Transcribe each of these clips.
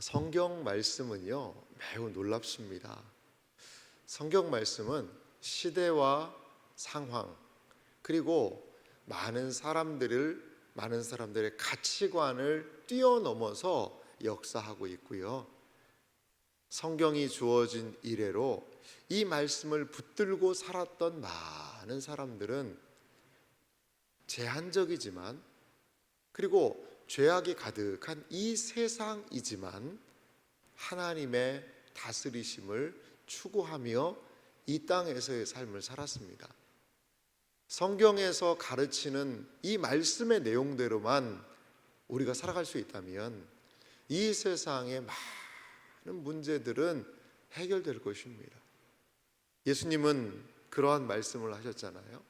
성경 말씀은요, 매우 놀랍습니다. 성경 말씀은 시대와 상황, 그리고 많은 사람들의 가치관을 뛰어넘어서 역사하고 있고요. 성경이 주어진 이래로 이 말씀을 붙들고 살았던 많은 사람들은 제한적이지만, 그리고 죄악이 가득한 이 세상이지만 하나님의 다스리심을 추구하며 이 땅에서의 삶을 살았습니다. 성경에서 가르치는 이 말씀의 내용대로만 우리가 살아갈 수 있다면 이 세상의 많은 문제들은 해결될 것입니다. 예수님은 그러한 말씀을 하셨잖아요.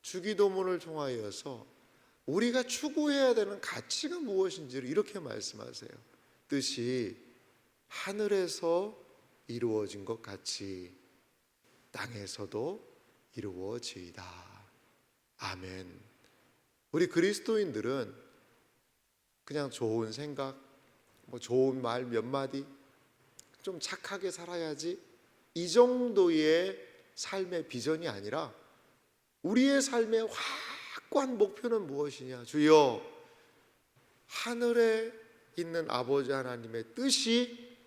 주기도문을 통하여서 우리가 추구해야 되는 가치가 무엇인지를 이렇게 말씀하세요. 뜻이 하늘에서 이루어진 것 같이 땅에서도 이루어지이다. 아멘. 우리 그리스도인들은 그냥 좋은 생각, 좋은 말 몇 마디, 좀 착하게 살아야지, 이 정도의 삶의 비전이 아니라 우리의 삶의 확고한 목표는 무엇이냐? 주여, 하늘에 있는 아버지 하나님의 뜻이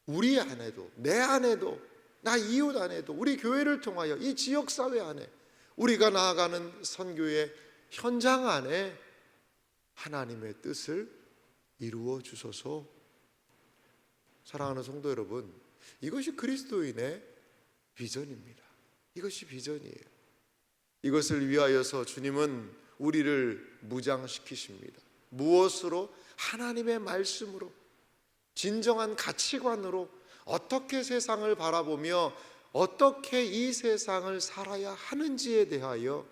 우리 안에도, 내 안에도, 나 이웃 안에도, 우리 교회를 통하여 이 지역사회 안에, 우리가 나아가는 선교의 현장 안에 하나님의 뜻을 이루어 주소서. 사랑하는 성도 여러분, 이것이 그리스도인의 비전입니다. 이것이 비전이에요. 이것을 위하여서 주님은 우리를 무장시키십니다. 무엇으로? 하나님의 말씀으로, 진정한 가치관으로 어떻게 세상을 바라보며 어떻게 이 세상을 살아야 하는지에 대하여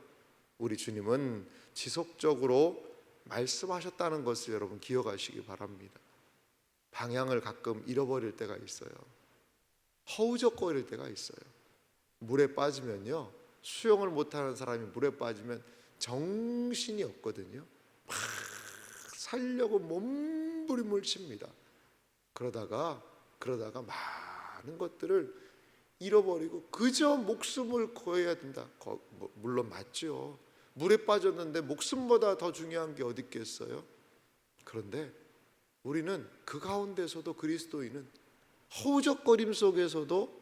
우리 주님은 지속적으로 말씀하셨다는 것을 여러분 기억하시기 바랍니다. 방향을 가끔 잃어버릴 때가 있어요. 허우적거릴 때가 있어요. 물에 빠지면요, 수영을 못하는 사람이 물에 빠지면 정신이 없거든요. 막 살려고 몸부림을 칩니다. 그러다가 많은 것들을 잃어버리고 그저 목숨을 구해야 된다. 물론 맞죠. 물에 빠졌는데 목숨보다 더 중요한 게 어디 있겠어요? 그런데 우리는 그 가운데서도, 그리스도인은 허우적거림 속에서도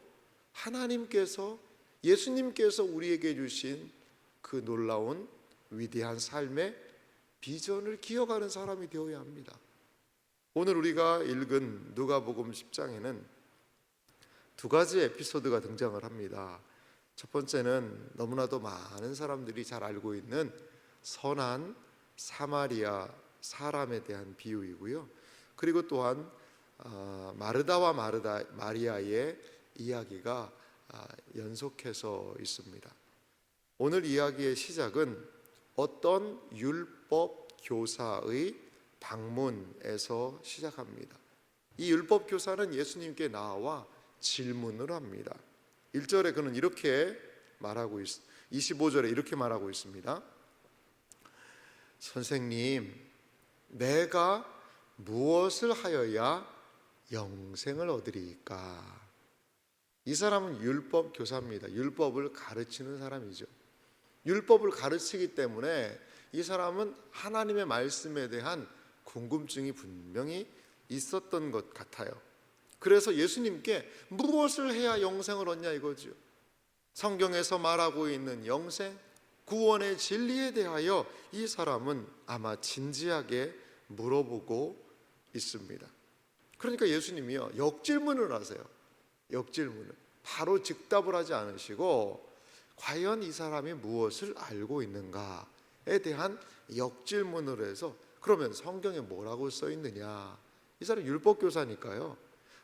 하나님께서, 예수님께서 우리에게 주신 그 놀라운 위대한 삶의 비전을 기억하는 사람이 되어야 합니다. 오늘 우리가 읽은 누가복음 10장에는 두 가지 에피소드가 등장을 합니다. 첫 번째는 너무나도 많은 사람들이 잘 알고 있는 선한 사마리아 사람에 대한 비유이고요. 그리고 또한 마르다와 마리아의 이야기가 연속해서 있습니다. 오늘 이야기의 시작은 어떤 율법 교사의 방문에서 시작합니다. 이 율법 교사는 예수님께 나와 질문을 합니다. 1절에 그는 이렇게 말하고 25절에 이렇게 말하고 있습니다. 선생님, 내가 무엇을 하여야 영생을 얻으리이까? 이 사람은 율법 교사입니다. 율법을 가르치는 사람이죠. 율법을 가르치기 때문에 이 사람은 하나님의 말씀에 대한 궁금증이 분명히 있었던 것 같아요. 그래서 예수님께 무엇을 해야 영생을 얻냐 이거죠. 성경에서 말하고 있는 영생, 구원의 진리에 대하여 이 사람은 아마 진지하게 물어보고 있습니다. 그러니까 예수님이요, 역질문을 하세요. 역질문을. 바로 즉답을 하지 않으시고 과연 이 사람이 무엇을 알고 있는가에 대한 역질문을 해서, 그러면 성경에 뭐라고 써 있느냐? 이 사람 율법교사니까요,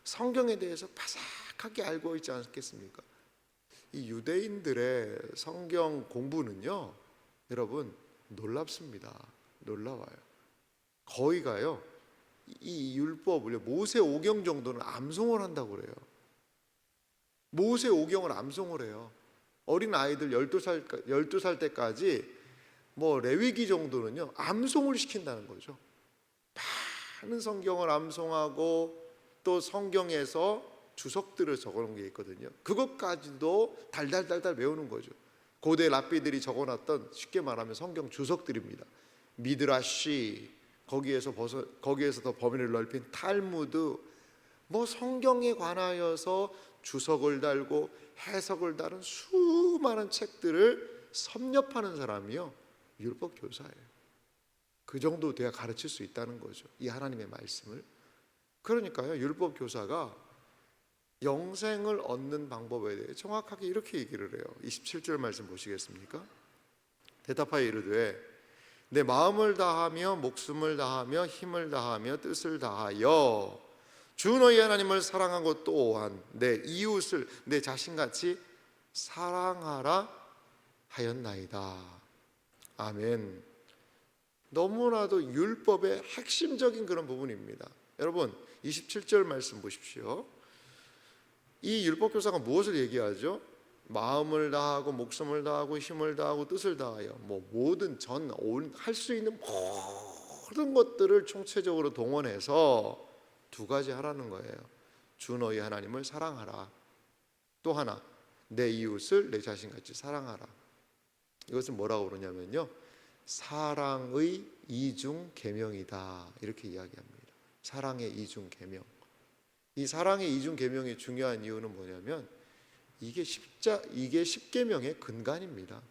성경에 대해서 바삭하게 알고 있지 않겠습니까? 이 유대인들의 성경 공부는요, 여러분 놀랍습니다. 놀라워요. 거의가요, 이 율법을 모세 오경 정도는 암송을 한다고 그래요. 모세 오경을 암송을 해요. 어린 아이들 12살 때까지 레위기 정도는요 암송을 시킨다는 거죠. 많은 성경을 암송하고 또 성경에서 주석들을 적어놓은 게 있거든요. 그것까지도 달달달달 외우는 거죠. 고대 랍비들이 적어놨던, 쉽게 말하면 성경 주석들입니다. 미드라시, 거기에서 더 범위를 넓힌 탈무드, 뭐 성경에 관하여서 주석을 달고 해석을 다룬 수많은 책들을 섭렵하는 사람이요, 율법 교사예요. 그 정도 돼야 가르칠 수 있다는 거죠, 이 하나님의 말씀을. 그러니까요, 율법 교사가 영생을 얻는 방법에 대해 정확하게 이렇게 얘기를 해요. 27절 말씀 보시겠습니까? 대답하여 이르되 내 마음을 다하며 목숨을 다하며 힘을 다하며 뜻을 다하여 주 너희 하나님을 사랑하고 또한 내 이웃을 내 자신같이 사랑하라 하였나이다. 아멘. 너무나도 율법의 핵심적인 그런 부분입니다. 여러분 27절 말씀 보십시오. 이 율법교사가 무엇을 얘기하죠? 마음을 다하고 목숨을 다하고 힘을 다하고 뜻을 다하여 모든 할 수 있는 모든 것들을 총체적으로 동원해서 두 가지 하라는 거예요. 주 너희 하나님을 사랑하라. 또 하나, 내 이웃을 내 자신같이 사랑하라. 이것은 뭐라고 그러냐면요, 사랑의 이중 계명이다, 이렇게 이야기합니다. 사랑의 이중 계명. 이 사랑의 이중 계명이 중요한 이유는 뭐냐면 이게 십계명의 근간입니다.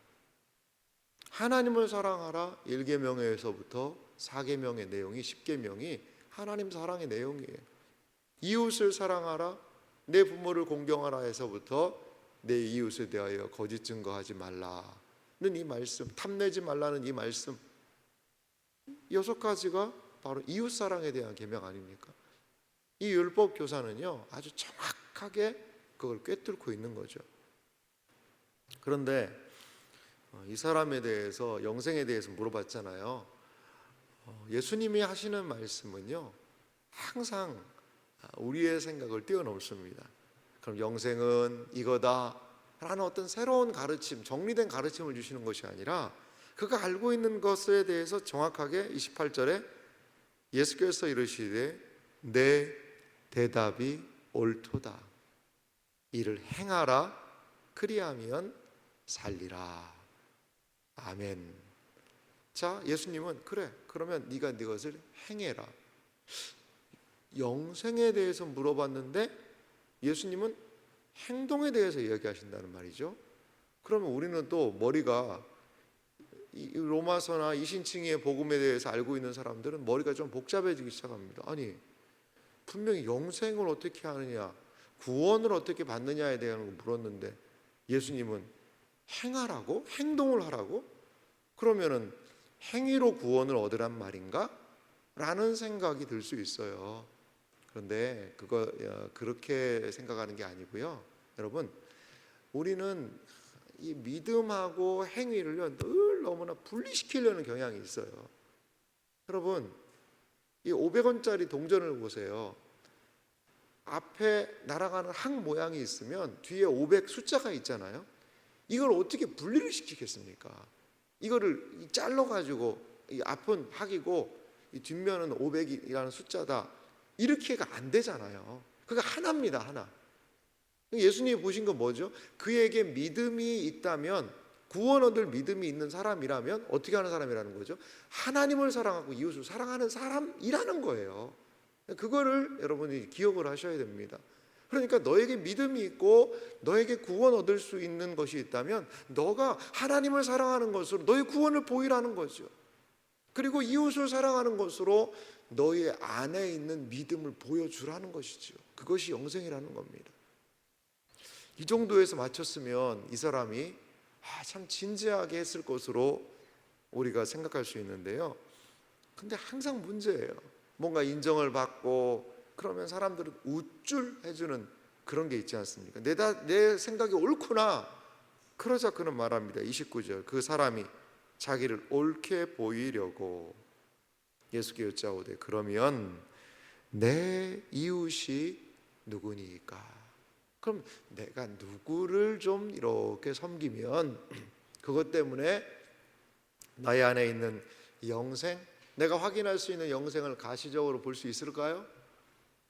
하나님을 사랑하라 1계명에서부터 4계명의 내용이, 10계명이 하나님 사랑의 내용이에요. 이웃을 사랑하라, 내 부모를 공경하라 에서부터 내 이웃에 대하여 거짓 증거하지 말라는 이 말씀, 탐내지 말라는 이 말씀, 6가지가 바로 이웃 사랑에 대한 계명 아닙니까? 이 율법 교사는요, 아주 정확하게 그걸 꿰뚫고 있는 거죠. 그런데 이 사람에 대해서, 영생에 대해서 물어봤잖아요. 예수님이 하시는 말씀은요, 항상 우리의 생각을 뛰어넘습니다. 그럼 영생은 이거다 라는 어떤 새로운 가르침, 정리된 가르침을 주시는 것이 아니라 그가 알고 있는 것에 대해서 정확하게 28절에 예수께서 이르시되 내 대답이 옳도다. 이를 행하라. 그리하면 살리라. 아멘. 자, 예수님은 그래, 그러면 네가 네 것을 행해라. 영생에 대해서 물어봤는데 예수님은 행동에 대해서 이야기하신다는 말이죠. 그러면 우리는 또 머리가, 이 로마서나 이신칭의의 복음에 대해서 알고 있는 사람들은 머리가 좀 복잡해지기 시작합니다. 아니, 분명히 영생을 어떻게 하느냐, 구원을 어떻게 받느냐에 대한 걸 물었는데 예수님은 행하라고? 행동을 하라고? 그러면은 행위로 구원을 얻으란 말인가? 라는 생각이 들 수 있어요. 그런데 그렇게 생각하는 게 아니고요. 여러분, 우리는 이 믿음하고 행위를요, 늘 너무나 분리시키려는 경향이 있어요. 여러분, 이 500원짜리 동전을 보세요. 앞에 날아가는 항 모양이 있으면 뒤에 500 숫자가 있잖아요. 이걸 어떻게 분리를 시키겠습니까? 이거를 잘라가지고 이 앞은 학이고 이 뒷면은 500이라는 숫자다, 이렇게가 안 되잖아요. 그게 하나입니다, 하나. 예수님이 보신 건 뭐죠? 그에게 믿음이 있다면, 구원 얻을 믿음이 있는 사람이라면 어떻게 하는 사람이라는 거죠? 하나님을 사랑하고 이웃을 사랑하는 사람이라는 거예요. 그거를 여러분이 기억을 하셔야 됩니다. 그러니까 너에게 믿음이 있고 너에게 구원 얻을 수 있는 것이 있다면 너가 하나님을 사랑하는 것으로 너의 구원을 보이라는 거죠. 그리고 이웃을 사랑하는 것으로 너의 안에 있는 믿음을 보여주라는 것이죠. 그것이 영생이라는 겁니다. 이 정도에서 맞췄으면 이 사람이 참 진지하게 했을 것으로 우리가 생각할 수 있는데요. 근데 항상 문제예요. 뭔가 인정을 받고 그러면 사람들은 우쭐 해주는 그런 게 있지 않습니까? 내 생각이 옳구나. 그러자 그는 말합니다. 29절, 그 사람이 자기를 옳게 보이려고 예수께 여짜오되 그러면 내 이웃이 누구니까? 그럼 내가 누구를 좀 이렇게 섬기면 그것 때문에 나의 안에 있는 영생, 내가 확인할 수 있는 영생을 가시적으로 볼 수 있을까요?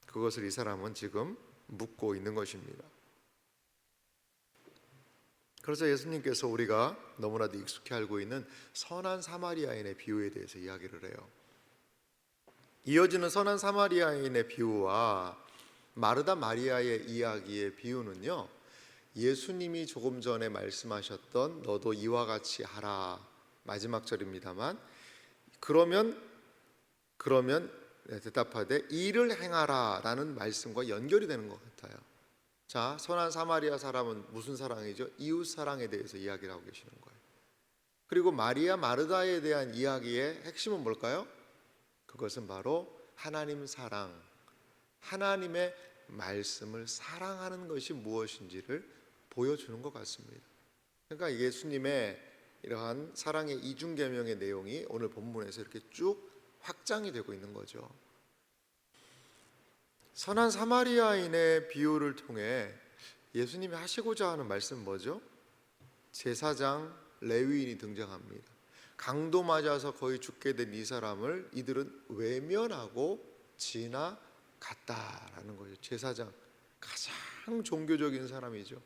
그것을 이 사람은 지금 묻고 있는 것입니다. 그래서 예수님께서 우리가 너무나도 익숙히 알고 있는 선한 사마리아인의 비유에 대해서 이야기를 해요. 이어지는 선한 사마리아인의 비유와 마르다 마리아의 이야기의 비유는요, 예수님이 조금 전에 말씀하셨던 너도 이와 같이 하라 마지막 절입니다만, 그러면 대답하되 이를 행하라 라는 말씀과 연결이 되는 것 같아요. 자, 선한 사마리아 사람은 무슨 사랑이죠? 이웃 사랑에 대해서 이야기를 하고 계시는 거예요. 그리고 마리아 마르다에 대한 이야기의 핵심은 뭘까요? 그것은 바로 하나님 사랑, 하나님의 말씀을 사랑하는 것이 무엇인지를 보여주는 것 같습니다. 그러니까 예수님의 이러한 사랑의 이중계명의 내용이 오늘 본문에서 이렇게 쭉 확장이 되고 있는 거죠. 선한 사마리아인의 비유를 통해 예수님이 하시고자 하는 말씀은 뭐죠? 제사장 레위인이 등장합니다. 강도 맞아서 거의 죽게 된 이 사람을 이들은 외면하고 지나갔다라는 거죠. 제사장, 가장 종교적인 사람이죠.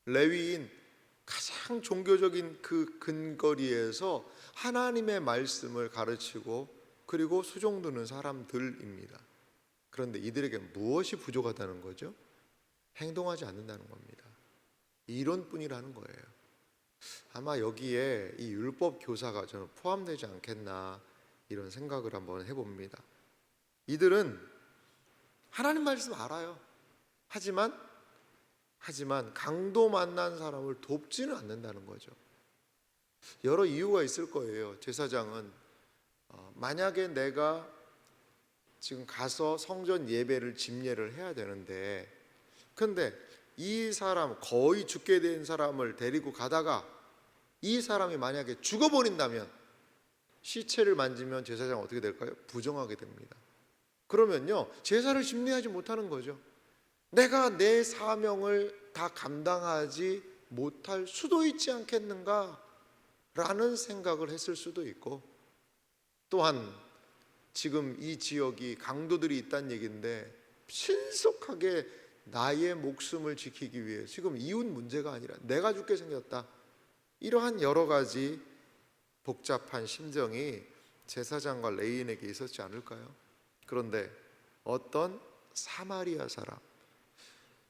레위인, 가장 종교적인 그 근거리에서 하나님의 말씀을 가르치고 그리고 수종드는 사람들입니다. 그런데 이들에게 무엇이 부족하다는 거죠? 행동하지 않는다는 겁니다. 이론뿐이라는 거예요. 아마 여기에 이 율법 교사가 저는 포함되지 않겠나 이런 생각을 한번 해봅니다. 이들은 하나님 말씀 알아요. 하지만 강도 만난 사람을 돕지는 않는다는 거죠. 여러 이유가 있을 거예요. 제사장은 만약에 내가 지금 가서 성전 예배를 집례를 해야 되는데, 근데 이 사람 거의 죽게 된 사람을 데리고 가다가 이 사람이 만약에 죽어버린다면 시체를 만지면 제사장은 어떻게 될까요? 부정하게 됩니다. 그러면요, 제사를 집례하지 못하는 거죠. 내가 내 사명을 다 감당하지 못할 수도 있지 않겠는가 라는 생각을 했을 수도 있고, 또한 지금 이 지역이 강도들이 있다는 얘기인데 신속하게 나의 목숨을 지키기 위해 지금 이웃 문제가 아니라 내가 죽게 생겼다, 이러한 여러 가지 복잡한 심정이 제사장과 레위인에게 있었지 않을까요? 그런데 어떤 사마리아 사람,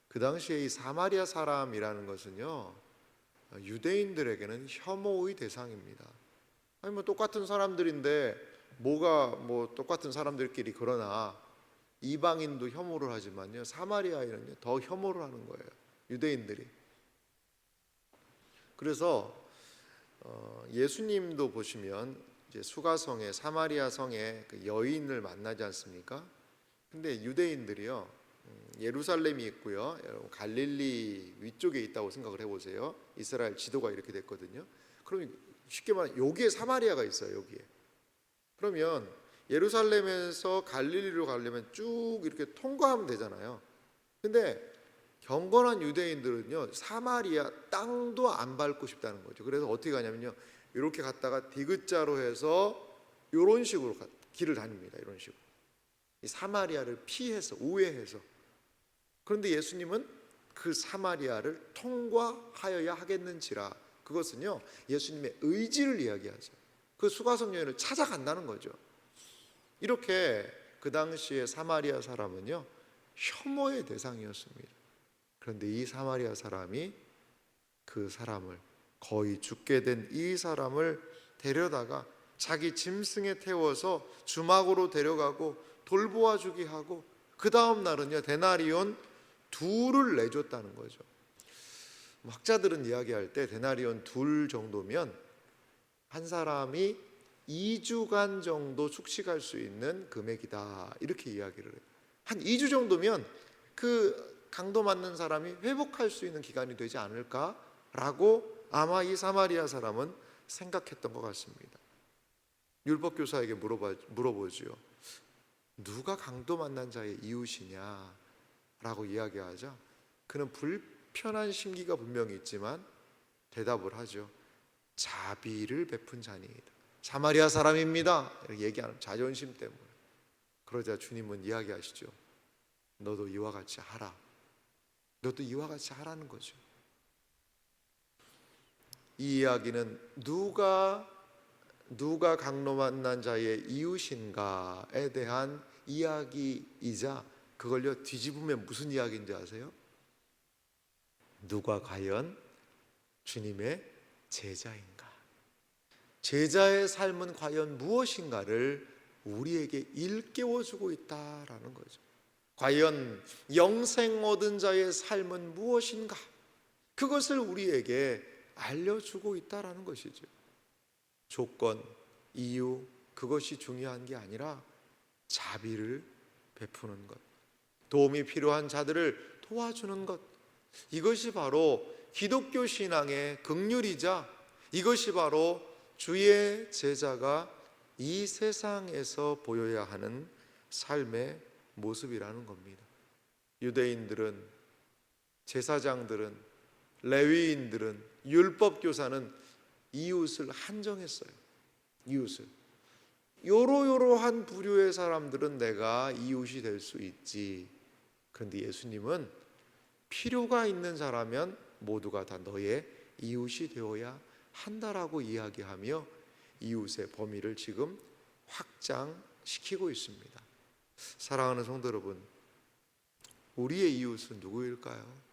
그 당시에 이 사마리아 사람이라는 것은요, 유대인들에게는 혐오의 대상입니다. 아니 뭐 똑같은 사람들인데 뭐가 똑같은 사람들끼리 그러나 이방인도 혐오를 하지만요, 사마리아인은요 더 혐오를 하는 거예요, 유대인들이. 그래서 예수님도 보시면 이제 수가성에 사마리아 성에 그 여인을 만나지 않습니까? 근데 유대인들이요, 예루살렘이 있고요, 여러분 갈릴리 위쪽에 있다고 생각을 해보세요. 이스라엘 지도가 이렇게 됐거든요. 그럼 쉽게 말하면 여기에 사마리아가 있어요. 여기에. 그러면 예루살렘에서 갈릴리로 가려면 쭉 이렇게 통과하면 되잖아요. 근데 경건한 유대인들은요, 사마리아 땅도 안 밟고 싶다는 거죠. 그래서 어떻게 가냐면요, 이렇게 갔다가 디귿자로 해서 이런 식으로 길을 다닙니다. 이런 식으로. 이 사마리아를 피해서, 우회해서. 그런데 예수님은 그 사마리아를 통과하여야 하겠는지라, 그것은요 예수님의 의지를 이야기하죠. 그 수가성 여인을 찾아간다는 거죠. 이렇게 그 당시에 사마리아 사람은요 혐오의 대상이었습니다. 그런데 이 사마리아 사람이 그 사람을, 거의 죽게 된 이 사람을 데려다가 자기 짐승에 태워서 주막으로 데려가고 돌보아 주게 하고, 그 다음 날은요 데나리온 둘을 내줬다는 거죠. 학자들은 이야기할 때 데나리온 둘 정도면 한 사람이 2주간 정도 숙식할 수 있는 금액이다, 이렇게 이야기를 해요. 한 2주 정도면 그 강도 맞는 사람이 회복할 수 있는 기간이 되지 않을까라고 아마 이 사마리아 사람은 생각했던 것 같습니다. 율법교사에게 물어보지요. 누가 강도 만난 자의 이웃이냐 라고 이야기하자 그는 불편한 심기가 분명히 있지만 대답을 하죠. 자비를 베푼 자니이다. 사마리아 사람입니다. 이렇게 얘기하는 자존심 때문에. 그러자 주님은 이야기하시죠. 너도 이와 같이 하라. 너도 이와 같이 하라는 거죠. 이 이야기는 누가 강로 만난 자의 이웃인가에 대한 이야기이자, 그걸요 뒤집으면 무슨 이야기인지 아세요? 누가 과연 주님의 제자인가? 제자의 삶은 과연 무엇인가를 우리에게 일깨워주고 있다라는 거죠. 과연 영생 얻은 자의 삶은 무엇인가? 그것을 우리에게 알려주고 있다라는 것이죠. 조건, 이유, 그것이 중요한 게 아니라 자비를 베푸는 것, 도움이 필요한 자들을 도와주는 것, 이것이 바로 기독교 신앙의 긍휼이자, 이것이 바로 주의 제자가 이 세상에서 보여야 하는 삶의 모습이라는 겁니다. 유대인들은, 제사장들은, 레위인들은, 율법교사는 이웃을 한정했어요. 이웃을. 요러요러한 부류의 사람들은 내가 이웃이 될 수 있지. 그런데 예수님은 필요가 있는 자라면 모두가 다 너의 이웃이 되어야 한다라고 이야기하며 이웃의 범위를 지금 확장시키고 있습니다. 사랑하는 성도 여러분, 우리의 이웃은 누구일까요?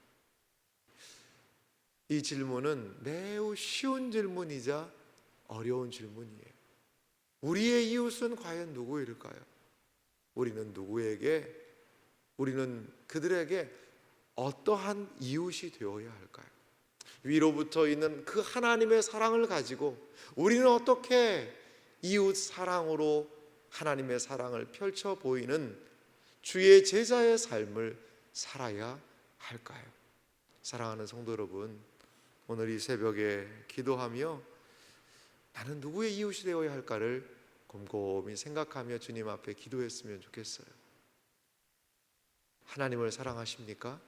이 질문은 매우 쉬운 질문이자 어려운 질문이에요. 우리의 이웃은 과연 누구일까요? 우리는 그들에게 어떠한 이웃이 되어야 할까요? 위로부터 있는 그 하나님의 사랑을 가지고 우리는 어떻게 이웃 사랑으로 하나님의 사랑을 펼쳐 보이는 주의 제자의 삶을 살아야 할까요? 사랑하는 성도 여러분, 오늘 이 새벽에 기도하며 나는 누구의 이웃이 되어야 할까를 곰곰이 생각하며 주님 앞에 기도했으면 좋겠어요. 하나님을 사랑하십니까?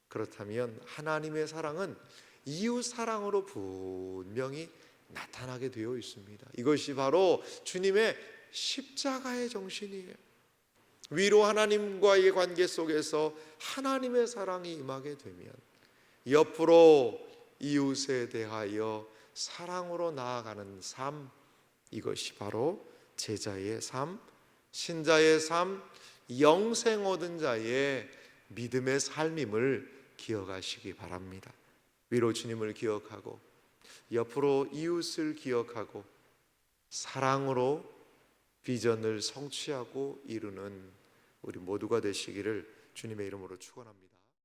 그렇다면 하나님의 사랑은 이웃 사랑으로 분명히 나타나게 되어 있습니다. 이것이 바로 주님의 십자가의 정신이에요. 위로 하나님과의 관계 속에서 하나님의 사랑이 임하게 되면 옆으로 이웃에 대하여 사랑으로 나아가는 삶, 이것이 바로 제자의 삶, 신자의 삶, 영생 얻은 자의 믿음의 삶임을 기억하시기 바랍니다. 위로 주님을 기억하고 옆으로 이웃을 기억하고 사랑으로 비전을 성취하고 이루는 우리 모두가 되시기를 주님의 이름으로 축원합니다.